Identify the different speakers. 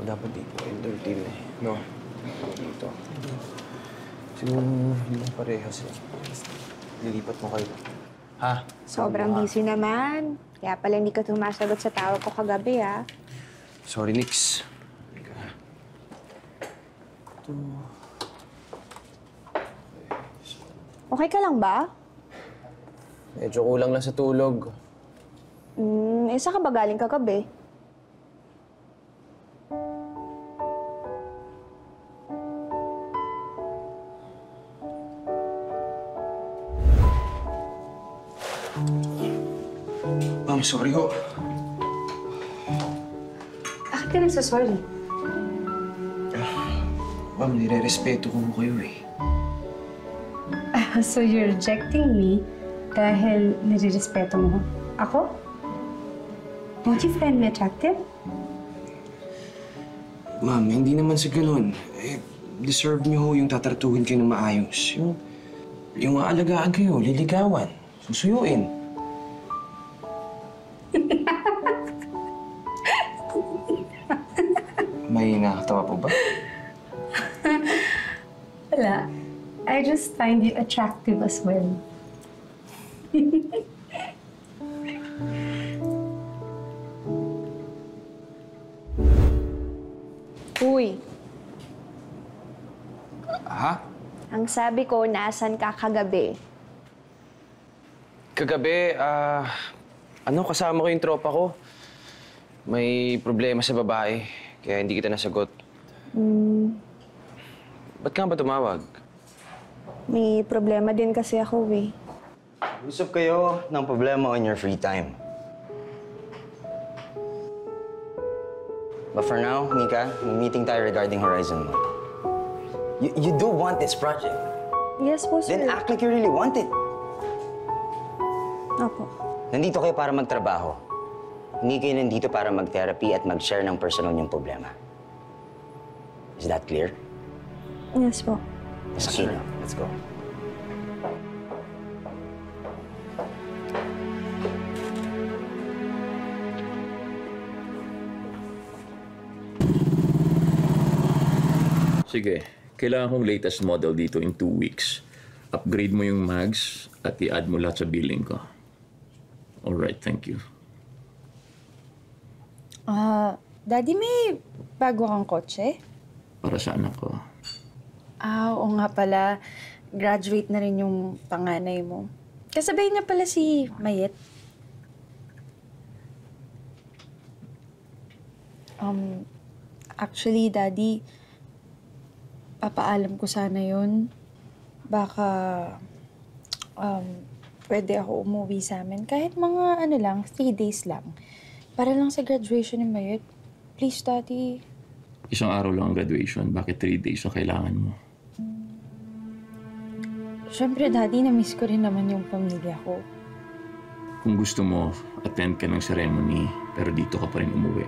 Speaker 1: dapat dito entertain eh. No? Dito. Siguro hindi mo parehas eh. Lilipat mo kayo. Ha?
Speaker 2: Sobrang busy naman. Kaya pala hindi ka sumasagot sa tawag ko kagabi, ah.
Speaker 1: Sorry, Nix.
Speaker 2: Okay ka lang ba?
Speaker 1: Medyo kulang lang sa tulog.
Speaker 2: Saan ka ba galing kagabi?
Speaker 1: Ma'am, sorry ho.
Speaker 2: Bakit ka nagsasorry?
Speaker 1: Ma'am, nire-respeto ko kayo eh.
Speaker 3: So you're rejecting me dahil nire-respeto mo ako? Don't you find me attractive?
Speaker 1: Ma'am, hindi naman sa ganun. Eh, deserve niyo ho yung tatartuhin kayo ng maayos. Yung aalagaan kayo, liligawan, susuyuin. May nakakatawa po ba?
Speaker 3: Wala. I just find you attractive as well.
Speaker 2: Uy,
Speaker 1: Ha?
Speaker 2: ang sabi ko, nasan ka kagabi?
Speaker 1: Kagabi, kasama ko yung tropa ko. May problema sa babae, kaya hindi kita nasagot. Ba't ka ba tumawag?
Speaker 2: May problema din kasi ako, eh.
Speaker 4: Usap kayo ng problema on your free time. But for now, Mika, may meeting tayo regarding Horizon mo. You do want this project.
Speaker 2: Yes po, sir.
Speaker 4: Then act like you really want it.
Speaker 2: Opo.
Speaker 4: Nandito kayo para magtrabaho. Hindi kayo nandito para mag-therapy at mag-share ng personal niyong problema. Is that clear?
Speaker 2: Yes po.
Speaker 4: Sige na. Let's go.
Speaker 5: Sige, kailangan kong latest model dito in 2 weeks. Upgrade mo yung mags at i-add mo lahat sa billing ko. Alright, thank you.
Speaker 3: Daddy, may bago kang kotse?
Speaker 5: Para sa anak ko.
Speaker 3: Oo nga pala. Graduate na rin yung panganay mo. Kasabay niya pala si Mayet. Actually, Daddy, papaalam ko sana yun. Baka, pwede ako umuwi sa amin. Kahit mga 3 days lang. Para lang sa graduation ni Mayet. Please, Daddy.
Speaker 5: Isang araw lang ang graduation. Bakit 3 days ang kailangan mo?
Speaker 3: Siyempre, Daddy, na-miss ko rin naman yung pamilya ko.
Speaker 5: Kung gusto mo, attend ka ng ceremony, pero dito ka pa rin umuwi.